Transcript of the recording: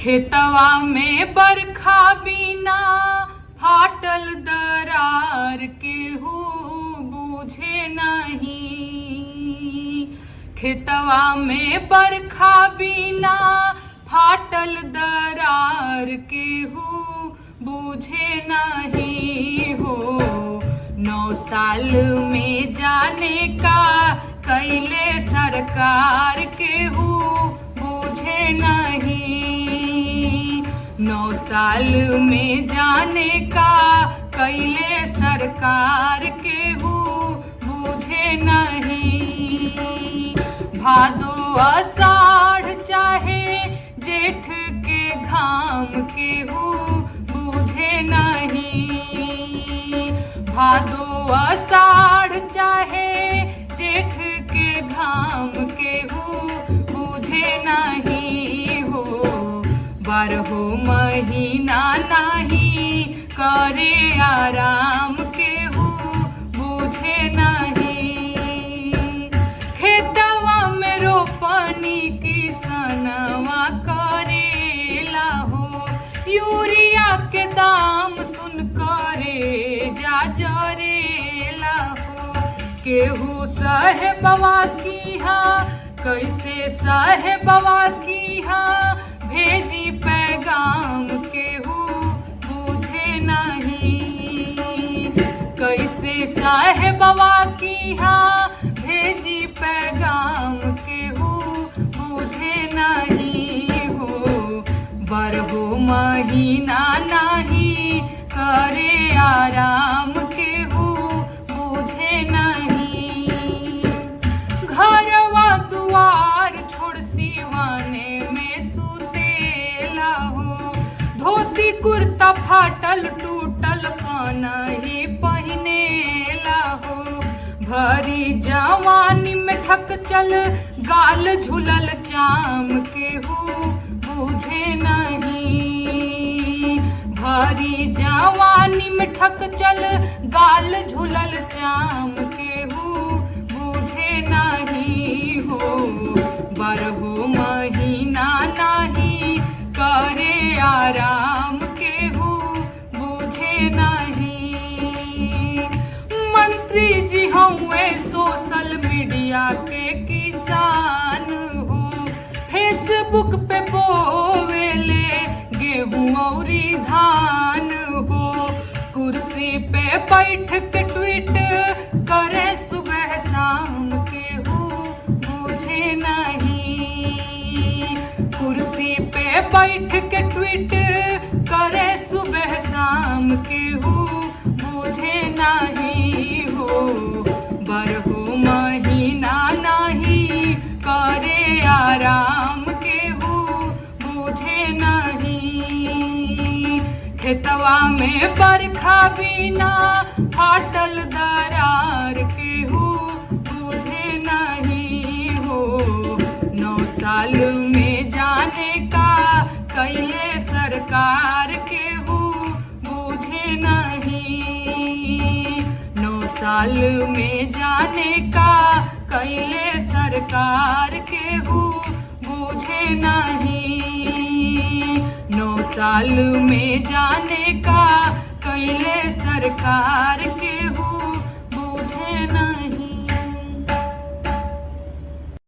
खेतवा में बरखा बिना फाटल दरार केहू बूझे नहीं। खेतवा में बरखा बिना फाटल दरार केहू बूझे नहीं हो। 9 साल में जाने का कैले सरकार केहू बूझे नहीं। 9 साल में जाने का कैले सरकार केहू बूझे नहीं। भादो आषाढ़ चाहे जेठ के घाम केहू बूझे नहीं। भादो आषाढ़ चाहे जेठ के घाम केहू बूझे नहीं हो। 12 महीना नहीं करे आराम केहू बूझे नहीं। खेतवा में रोपनी किसनवा करेला हो। यूरिया के दाम सुन करे जा जरेला हो। केहू साहेबवा की हाँ कैसे साहेबवा की हाँ भेजी पैगाम केहू बूझे नहीं। कैसे साहेबवा की हाँ भेजी पैगाम केहू बूझे नहीं हो। 12 महीना नहीं करे आराम केहू बूझे नहीं। घरवा दुआर छोड़ सिवाने में सुतेला हो। धोती कुर्ता फाटल टूटल कनही पहिनेला हो। भरी जवानी में ठक चल गाल झुलल चाम केहू बूझे नहीं। भरी जवानी में ठक चल गाल झुलल चाम केहू बूझे नहीं हो। 12 महीना नहीं करे आराम केहू बूझे नहीं। मंत्री जी हुए सोशल मीडिया के किसान हो। फेसबुक पे बोवेले गेहूं औरी धान हो। कुर्सी पे बैठ के ट्वीट करे सुबह शाम केहू बूझे नहीं। कुर्सी पे बैठ के ट्वीट करे सुबह शाम केहू बूझे नहीं हो। 12 महीना नहीं करे आराम केहू बूझे नहीं। खेतवा में बरखा बिना फाटल दरार केहू बूझे नहीं हो। 9 साल में जाने का कैले सरकार केहू बूझे नहीं। 9 साल में जाने का कैले सरकार केहू बूझे नहीं। 9 साल में जाने का कैले सरकार केहू बूझे नहीं।